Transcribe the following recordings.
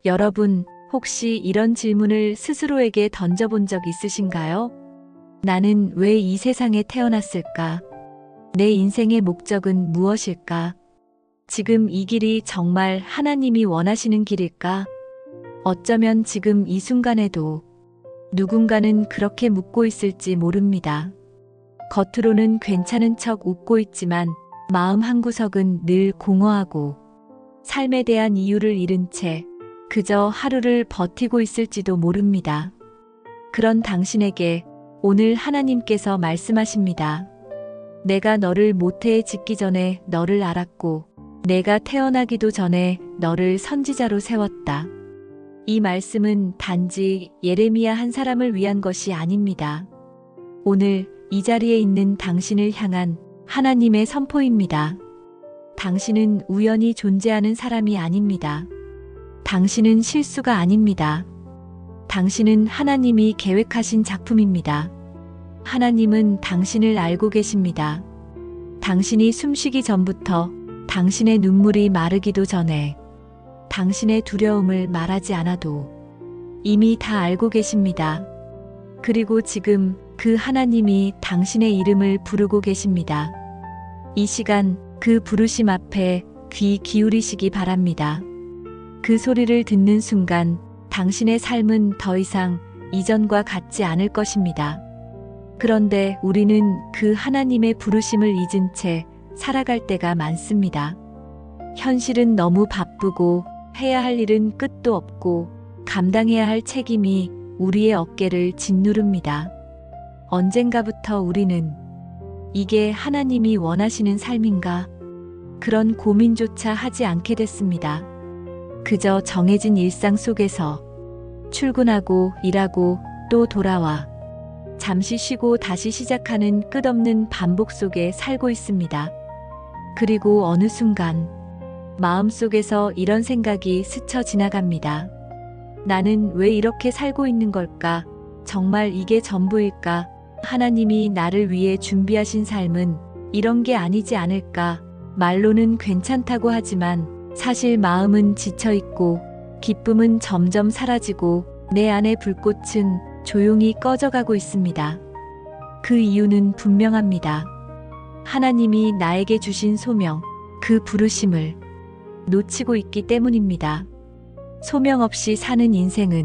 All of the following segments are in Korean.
여러분, 혹시 이런 질문을 스스로에게 던져본 적 있으신가요? 나는 왜 이 세상에 태어났을까? 내 인생의 목적은 무엇일까? 지금 이 길이 정말 하나님이 원하시는 길일까? 어쩌면 지금 이 순간에도 누군가는 그렇게 묻고 있을지 모릅니다. 겉으로는 괜찮은 척 웃고 있지만 마음 한구석은 늘 공허하고 삶에 대한 이유를 잃은 채 그저 하루를 버티고 있을지도 모릅니다. 그런 당신에게 오늘 하나님께서 말씀하십니다. 내가 너를 모태에 짓기 전에 너를 알았고 내가 태어나기도 전에 너를 선지자로 세웠다. 이 말씀은 단지 예레미야 한 사람을 위한 것이 아닙니다. 오늘 이 자리에 있는 당신을 향한 하나님의 선포입니다. 당신은 우연히 존재하는 사람이 아닙니다. 당신은 실수가 아닙니다. 당신은 하나님이 계획하신 작품입니다. 하나님은 당신을 알고 계십니다. 당신이 숨쉬기 전부터, 당신의 눈물이 마르기도 전에, 당신의 두려움을 말하지 않아도 이미 다 알고 계십니다. 그리고 지금 그 하나님이 당신의 이름을 부르고 계십니다. 이 시간 그 부르심 앞에 귀 기울이시기 바랍니다. 그 소리를 듣는 순간 당신의 삶은 더 이상 이전과 같지 않을 것입니다. 그런데 우리는 그 하나님의 부르심을 잊은 채 살아갈 때가 많습니다. 현실은 너무 바쁘고 해야 할 일은 끝도 없고 감당해야 할 책임이 우리의 어깨를 짓누릅니다. 언젠가부터 우리는 이게 하나님이 원하시는 삶인가? 그런 고민조차 하지 않게 됐습니다. 그저 정해진 일상 속에서 출근하고 일하고 또 돌아와 잠시 쉬고 다시 시작하는 끝없는 반복 속에 살고 있습니다. 그리고 어느 순간 마음속에서 이런 생각이 스쳐 지나갑니다. 나는 왜 이렇게 살고 있는 걸까? 정말 이게 전부일까? 하나님이 나를 위해 준비하신 삶은 이런 게 아니지 않을까? 말로는 괜찮다고 하지만 사실 마음은 지쳐있고 기쁨은 점점 사라지고 내 안의 불꽃은 조용히 꺼져가고 있습니다. 그 이유는 분명합니다. 하나님이 나에게 주신 소명, 그 부르심을 놓치고 있기 때문입니다. 소명 없이 사는 인생은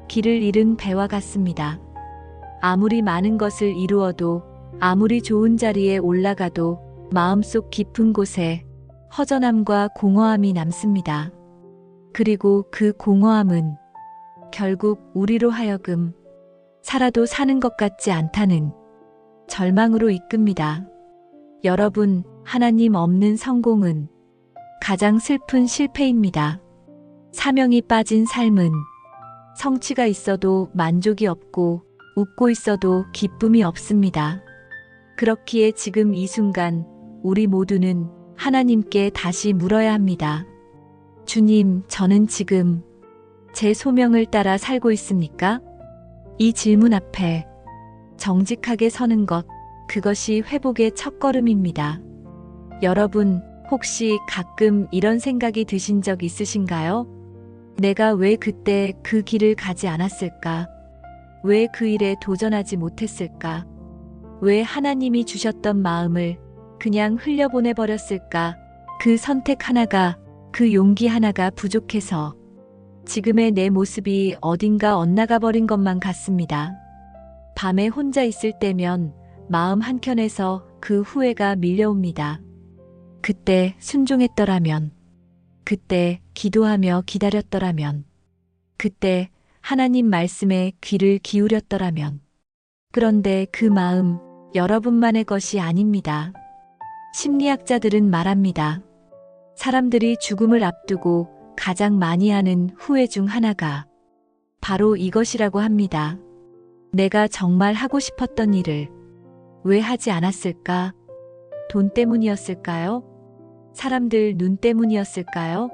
길을 잃은 배와 같습니다. 아무리 많은 것을 이루어도, 아무리 좋은 자리에 올라가도 마음속 깊은 곳에 허전함과 공허함이 남습니다. 그리고 그 공허함은 결국 우리로 하여금 살아도 사는 것 같지 않다는 절망으로 이끕니다. 여러분, 하나님 없는 성공은 가장 슬픈 실패입니다. 사명이 빠진 삶은 성취가 있어도 만족이 없고 웃고 있어도 기쁨이 없습니다. 그렇기에 지금 이 순간 우리 모두는 하나님께 다시 물어야 합니다. 주님, 저는 지금 제 소명을 따라 살고 있습니까? 이 질문 앞에 정직하게 서는 것, 그것이 회복의 첫걸음입니다. 여러분, 혹시 가끔 이런 생각이 드신 적 있으신가요? 내가 왜 그때 그 길을 가지 않았을까? 왜 그 일에 도전하지 못했을까? 왜 하나님이 주셨던 마음을 그냥 흘려보내 버렸을까? 그 선택 하나가, 그 용기 하나가 부족해서 지금의 내 모습이 어딘가 엇나가 버린 것만 같습니다. 밤에 혼자 있을 때면 마음 한켠에서 그 후회가 밀려옵니다. 그때 순종했더라면, 그때 기도하며 기다렸더라면, 그때 하나님 말씀에 귀를 기울였더라면. 그런데 그 마음, 여러분만의 것이 아닙니다. 심리학자들은 말합니다. 사람들이 죽음을 앞두고 가장 많이 하는 후회 중 하나가 바로 이것이라고 합니다. 내가 정말 하고 싶었던 일을 왜 하지 않았을까? 돈 때문이었을까요? 사람들 눈 때문이었을까요?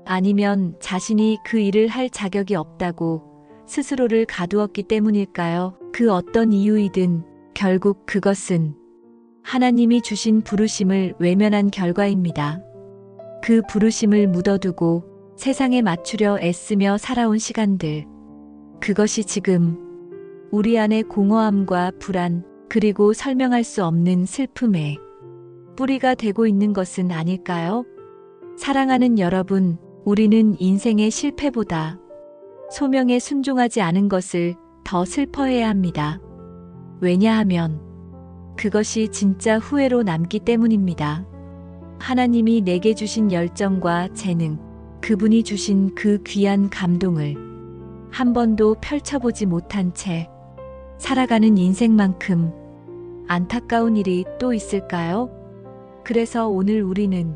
아니면 자신이 그 일을 할 자격이 없다고 스스로를 가두었기 때문일까요? 그 어떤 이유이든 결국 그것은 하나님이 주신 부르심을 외면한 결과입니다. 그 부르심을 묻어두고 세상에 맞추려 애쓰며 살아온 시간들. 그것이 지금 우리 안의 공허함과 불안, 그리고 설명할 수 없는 슬픔의 뿌리가 되고 있는 것은 아닐까요? 사랑하는 여러분, 우리는 인생의 실패보다 소명에 순종하지 않은 것을 더 슬퍼해야 합니다. 왜냐하면 그것이 진짜 후회로 남기 때문입니다. 하나님이 내게 주신 열정과 재능, 그분이 주신 그 귀한 감동을 한 번도 펼쳐보지 못한 채 살아가는 인생만큼 안타까운 일이 또 있을까요? 그래서 오늘 우리는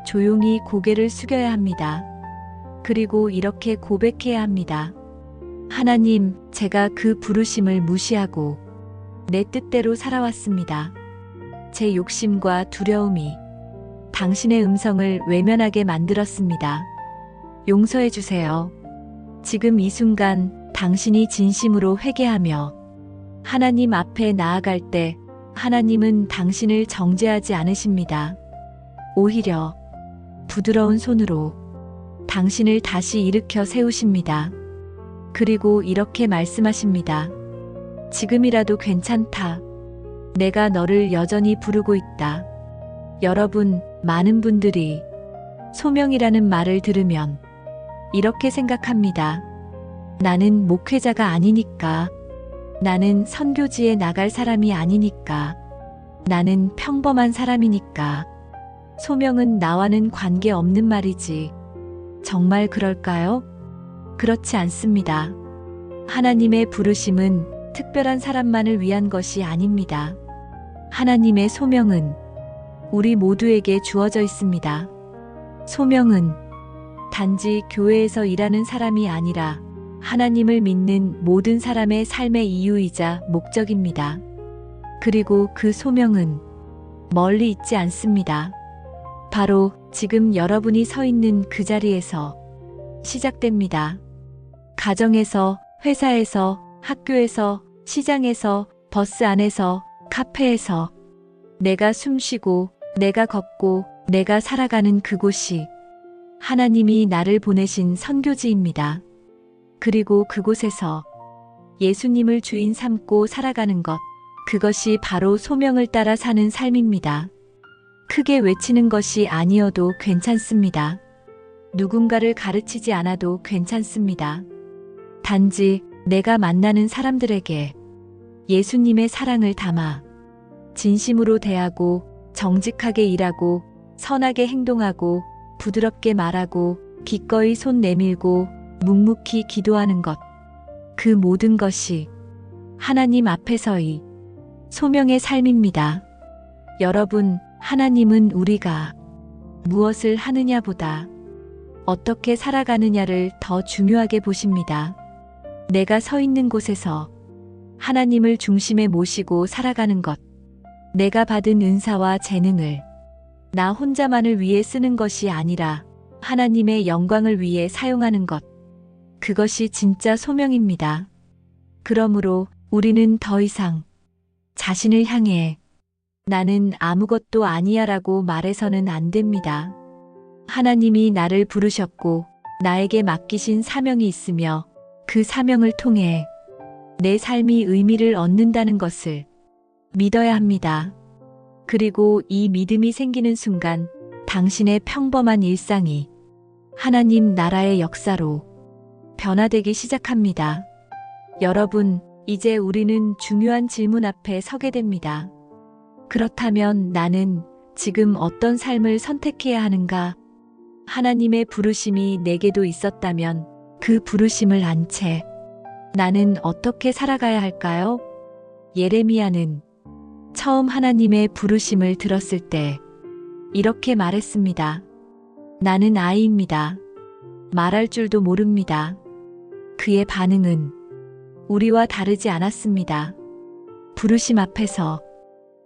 조용히 고개를 숙여야 합니다. 그리고 이렇게 고백해야 합니다. 하나님, 제가 그 부르심을 무시하고 내 뜻대로 살아왔습니다. 제 욕심과 두려움이 당신의 음성을 외면하게 만들었습니다. 용서해 주세요. 지금 이 순간 당신이 진심으로 회개하며 하나님 앞에 나아갈 때 하나님은 당신을 정죄하지 않으십니다. 오히려 부드러운 손으로 당신을 다시 일으켜 세우십니다. 그리고 이렇게 말씀하십니다. 지금이라도 괜찮다. 내가 너를 여전히 부르고 있다. 여러분, 많은 분들이 소명이라는 말을 들으면 이렇게 생각합니다. 나는 목회자가 아니니까. 나는 선교지에 나갈 사람이 아니니까. 나는 평범한 사람이니까. 소명은 나와는 관계없는 말이지. 정말 그럴까요? 그렇지 않습니다. 하나님의 부르심은 특별한 사람만을 위한 것이 아닙니다. 하나님의 소명은 우리 모두에게 주어져 있습니다. 소명은 단지 교회에서 일하는 사람이 아니라 하나님을 믿는 모든 사람의 삶의 이유이자 목적입니다. 그리고 그 소명은 멀리 있지 않습니다. 바로 지금 여러분이 서 있는 그 자리에서 시작됩니다. 가정에서, 회사에서, 학교에서, 시장에서, 버스 안에서, 카페에서, 내가 숨쉬고, 내가 걷고, 내가 살아가는 그곳이 하나님이 나를 보내신 선교지입니다. 그리고 그곳에서 예수님을 주인 삼고 살아가는 것, 그것이 바로 소명을 따라 사는 삶입니다. 크게 외치는 것이 아니어도 괜찮습니다. 누군가를 가르치지 않아도 괜찮습니다. 단지 내가 만나는 사람들에게 예수님의 사랑을 담아 진심으로 대하고 정직하게 일하고 선하게 행동하고 부드럽게 말하고 기꺼이 손 내밀고 묵묵히 기도하는 것. 그 모든 것이 하나님 앞에서의 소명의 삶입니다. 여러분, 하나님은 우리가 무엇을 하느냐보다 어떻게 살아가느냐를 더 중요하게 보십니다. 내가 서 있는 곳에서 하나님을 중심에 모시고 살아가는 것, 내가 받은 은사와 재능을 나 혼자만을 위해 쓰는 것이 아니라 하나님의 영광을 위해 사용하는 것, 그것이 진짜 소명입니다. 그러므로 우리는 더 이상 자신을 향해 나는 아무것도 아니야라고 말해서는 안 됩니다. 하나님이 나를 부르셨고 나에게 맡기신 사명이 있으며 그 사명을 통해 내 삶이 의미를 얻는다는 것을 믿어야 합니다. 그리고 이 믿음이 생기는 순간 당신의 평범한 일상이 하나님 나라의 역사로 변화되기 시작합니다. 여러분, 이제 우리는 중요한 질문 앞에 서게 됩니다. 그렇다면 나는 지금 어떤 삶을 선택해야 하는가? 하나님의 부르심이 내게도 있었다면 그 부르심을 안 채 나는 어떻게 살아가야 할까요? 예레미야는 처음 하나님의 부르심을 들었을 때 이렇게 말했습니다. 나는 아이입니다. 말할 줄도 모릅니다. 그의 반응은 우리와 다르지 않았습니다. 부르심 앞에서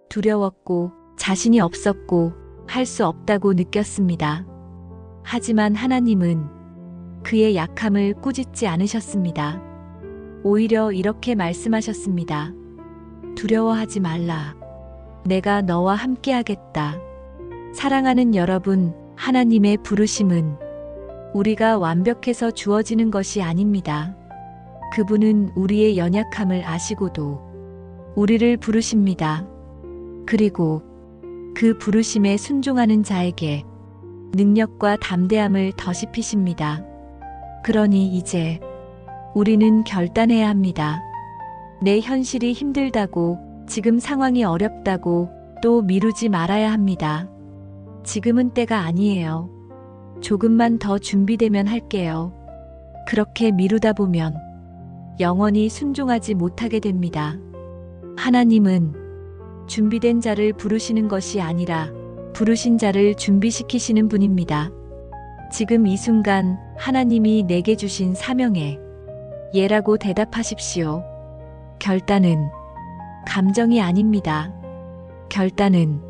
두려웠고 자신이 없었고 할 수 없다고 느꼈습니다. 하지만 하나님은 그의 약함을 꾸짖지 않으셨습니다. 오히려 이렇게 말씀하셨습니다. 두려워하지 말라. 내가 너와 함께하겠다. 사랑하는 여러분, 하나님의 부르심은 우리가 완벽해서 주어지는 것이 아닙니다. 그분은 우리의 연약함을 아시고도 우리를 부르십니다. 그리고 그 부르심에 순종하는 자에게 능력과 담대함을 더시피십니다. 그러니 이제 우리는 결단해야 합니다. 내 현실이 힘들다고, 지금 상황이 어렵다고 또 미루지 말아야 합니다. 지금은 때가 아니에요. 조금만 더 준비되면 할게요. 그렇게 미루다 보면 영원히 순종하지 못하게 됩니다. 하나님은 준비된 자를 부르시는 것이 아니라 부르신 자를 준비시키시는 분입니다. 지금 이 순간 하나님이 내게 주신 사명에 예라고 대답하십시오. 결단은 감정이 아닙니다. 결단은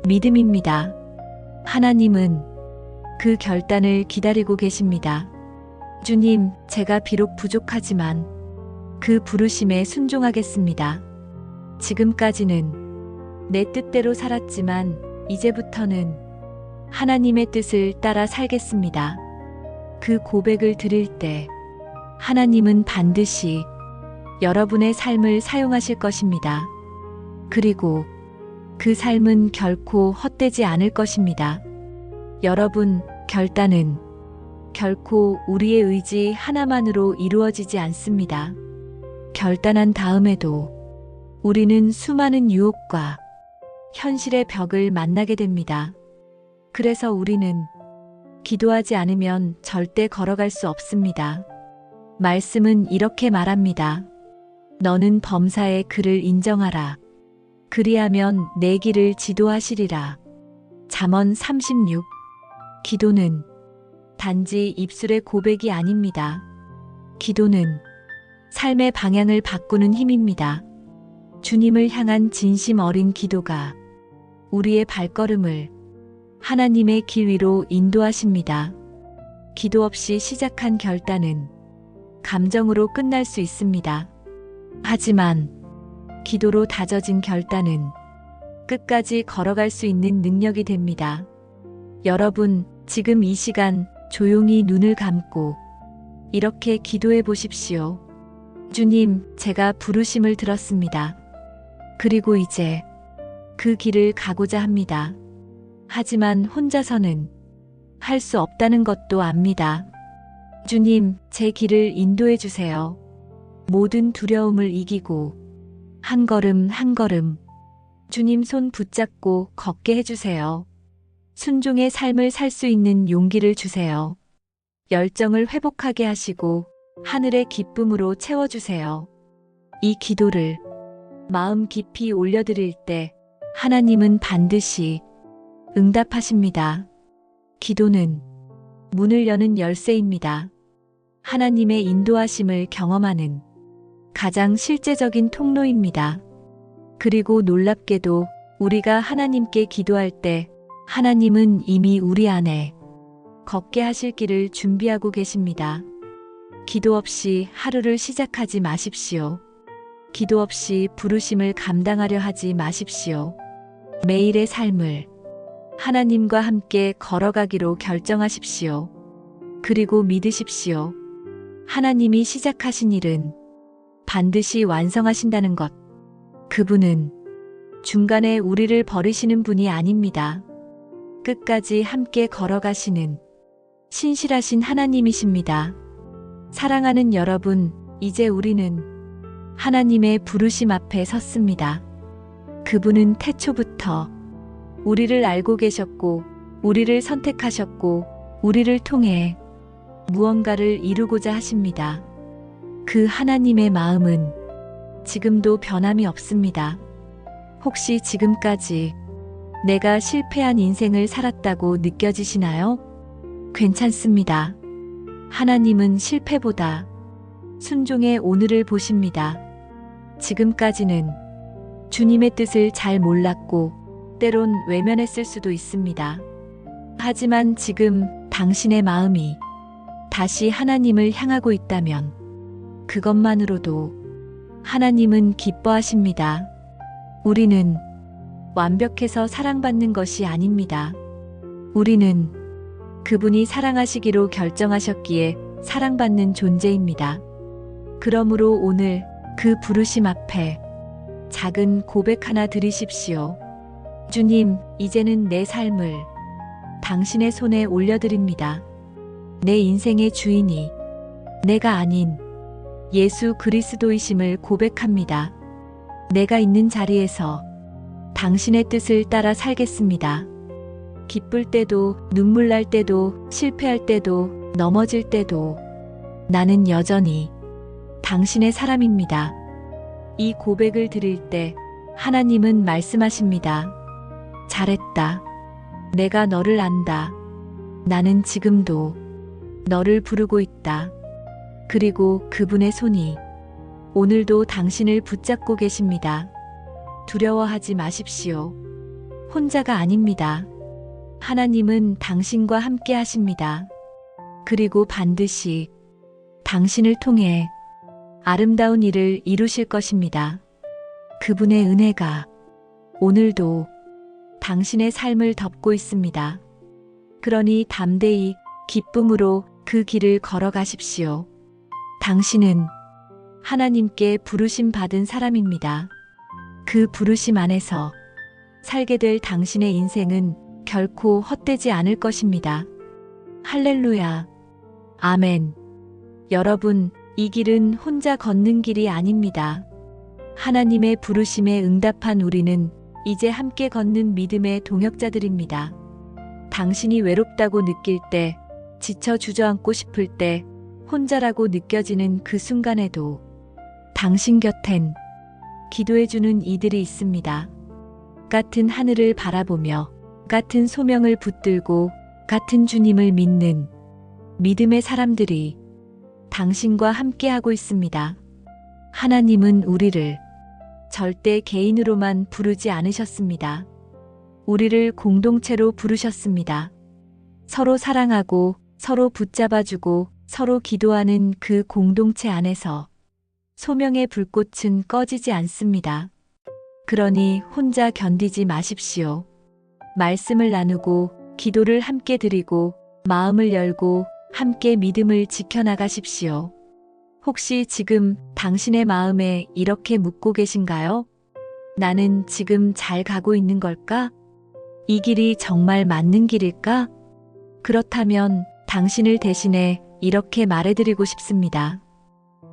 믿음입니다. 하나님은 그 결단을 기다리고 계십니다. 주님, 제가 비록 부족하지만 그 부르심에 순종하겠습니다. 지금까지는 내 뜻대로 살았지만 이제부터는 하나님의 뜻을 따라 살겠습니다. 그 고백을 드릴 때 하나님은 반드시 여러분의 삶을 사용하실 것입니다. 그리고 그 삶은 결코 헛되지 않을 것입니다. 여러분, 결단은 결코 우리의 의지 하나만으로 이루어지지 않습니다. 결단한 다음에도 우리는 수많은 유혹과 현실의 벽을 만나게 됩니다. 그래서 우리는 기도하지 않으면 절대 걸어갈 수 없습니다. 말씀은 이렇게 말합니다. 너는 범사의 그를 인정하라. 그리하면 내 길을 지도하시리라. 잠언 36. 기도는 단지 입술의 고백이 아닙니다. 기도는 삶의 방향을 바꾸는 힘입니다. 주님을 향한 진심 어린 기도가 우리의 발걸음을 하나님의 길 위로 인도하십니다. 기도 없이 시작한 결단은 감정으로 끝날 수 있습니다. 하지만 기도로 다져진 결단은 끝까지 걸어갈 수 있는 능력이 됩니다. 여러분, 지금 이 시간 조용히 눈을 감고 이렇게 기도해 보십시오. 주님, 제가 부르심을 들었습니다. 그리고 이제 그 길을 가고자 합니다. 하지만 혼자서는 할 수 없다는 것도 압니다. 주님, 제 길을 인도해 주세요. 모든 두려움을 이기고 한 걸음 한 걸음 주님 손 붙잡고 걷게 해주세요. 순종의 삶을 살 수 있는 용기를 주세요. 열정을 회복하게 하시고 하늘의 기쁨으로 채워주세요. 이 기도를 마음 깊이 올려드릴 때 하나님은 반드시 응답하십니다. 기도는 문을 여는 열쇠입니다. 하나님의 인도하심을 경험하는 가장 실제적인 통로입니다. 그리고 놀랍게도 우리가 하나님께 기도할 때 하나님은 이미 우리 안에 걷게 하실 길을 준비하고 계십니다. 기도 없이 하루를 시작하지 마십시오. 기도 없이 부르심을 감당하려 하지 마십시오. 매일의 삶을 하나님과 함께 걸어가기로 결정하십시오. 그리고 믿으십시오. 하나님이 시작하신 일은 반드시 완성하신다는 것. 그분은 중간에 우리를 버리시는 분이 아닙니다. 끝까지 함께 걸어가시는 신실하신 하나님이십니다. 사랑하는 여러분, 이제 우리는 하나님의 부르심 앞에 섰습니다. 그분은 태초부터 우리를 알고 계셨고, 우리를 선택하셨고, 우리를 통해 무언가를 이루고자 하십니다. 그 하나님의 마음은 지금도 변함이 없습니다. 혹시 지금까지 내가 실패한 인생을 살았다고 느껴지시나요? 괜찮습니다. 하나님은 실패보다 순종의 오늘을 보십니다. 지금까지는 주님의 뜻을 잘 몰랐고 때론 외면했을 수도 있습니다. 하지만 지금 당신의 마음이 다시 하나님을 향하고 있다면 그것만으로도 하나님은 기뻐하십니다. 우리는 완벽해서 사랑받는 것이 아닙니다. 우리는 그분이 사랑하시기로 결정하셨기에 사랑받는 존재입니다. 그러므로 오늘 그 부르심 앞에 작은 고백 하나 드리십시오. 주님, 이제는 내 삶을 당신의 손에 올려드립니다. 내 인생의 주인이 내가 아닌 예수 그리스도이심을 고백합니다. 내가 있는 자리에서 당신의 뜻을 따라 살겠습니다. 기쁠 때도, 눈물 날 때도, 실패할 때도, 넘어질 때도 나는 여전히 당신의 사람입니다. 이 고백을 드릴 때 하나님은 말씀하십니다. 잘했다. 내가 너를 안다. 나는 지금도 너를 부르고 있다. 그리고 그분의 손이 오늘도 당신을 붙잡고 계십니다. 두려워하지 마십시오. 혼자가 아닙니다. 하나님은 당신과 함께 하십니다. 그리고 반드시 당신을 통해 아름다운 일을 이루실 것입니다. 그분의 은혜가 오늘도 당신의 삶을 덮고 있습니다. 그러니 담대히 기쁨으로 그 길을 걸어가십시오. 당신은 하나님께 부르심 받은 사람입니다. 그 부르심 안에서 살게 될 당신의 인생은 결코 헛되지 않을 것입니다. 할렐루야. 아멘. 여러분, 이 길은 혼자 걷는 길이 아닙니다. 하나님의 부르심에 응답한 우리는 이제 함께 걷는 믿음의 동역자들입니다. 당신이 외롭다고 느낄 때, 지쳐 주저앉고 싶을 때, 혼자라고 느껴지는 그 순간에도 당신 곁엔 기도해주는 이들이 있습니다. 같은 하늘을 바라보며 같은 소명을 붙들고 같은 주님을 믿는 믿음의 사람들이 당신과 함께하고 있습니다. 하나님은 우리를 절대 개인으로만 부르지 않으셨습니다. 우리를 공동체로 부르셨습니다. 서로 사랑하고 서로 붙잡아주고 서로 기도하는 그 공동체 안에서 소명의 불꽃은 꺼지지 않습니다. 그러니 혼자 견디지 마십시오. 말씀을 나누고 기도를 함께 드리고 마음을 열고 함께 믿음을 지켜나가십시오. 혹시 지금 당신의 마음에 이렇게 묻고 계신가요? 나는 지금 잘 가고 있는 걸까? 이 길이 정말 맞는 길일까? 그렇다면 당신을 대신해 이렇게 말해드리고 싶습니다.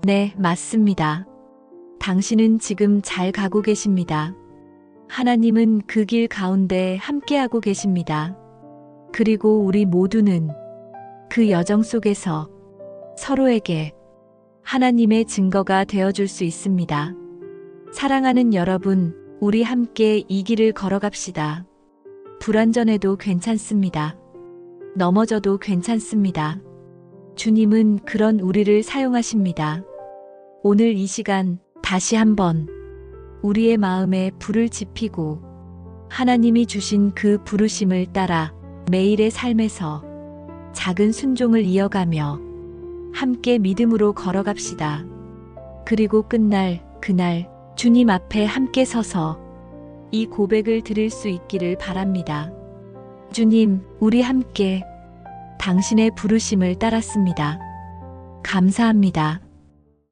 네, 맞습니다. 당신은 지금 잘 가고 계십니다. 하나님은 그 길 가운데 함께하고 계십니다. 그리고 우리 모두는 그 여정 속에서 서로에게 하나님의 증거가 되어줄 수 있습니다. 사랑하는 여러분, 우리 함께 이 길을 걸어갑시다. 불완전해도 괜찮습니다. 넘어져도 괜찮습니다. 주님은 그런 우리를 사용하십니다. 오늘 이 시간 다시 한번 우리의 마음에 불을 지피고 하나님이 주신 그 부르심을 따라 매일의 삶에서 작은 순종을 이어가며 함께 믿음으로 걸어갑시다. 그리고 끝날 그날 주님 앞에 함께 서서 이 고백을 드릴 수 있기를 바랍니다. 주님, 우리 함께 당신의 부르심을 따랐습니다. 감사합니다.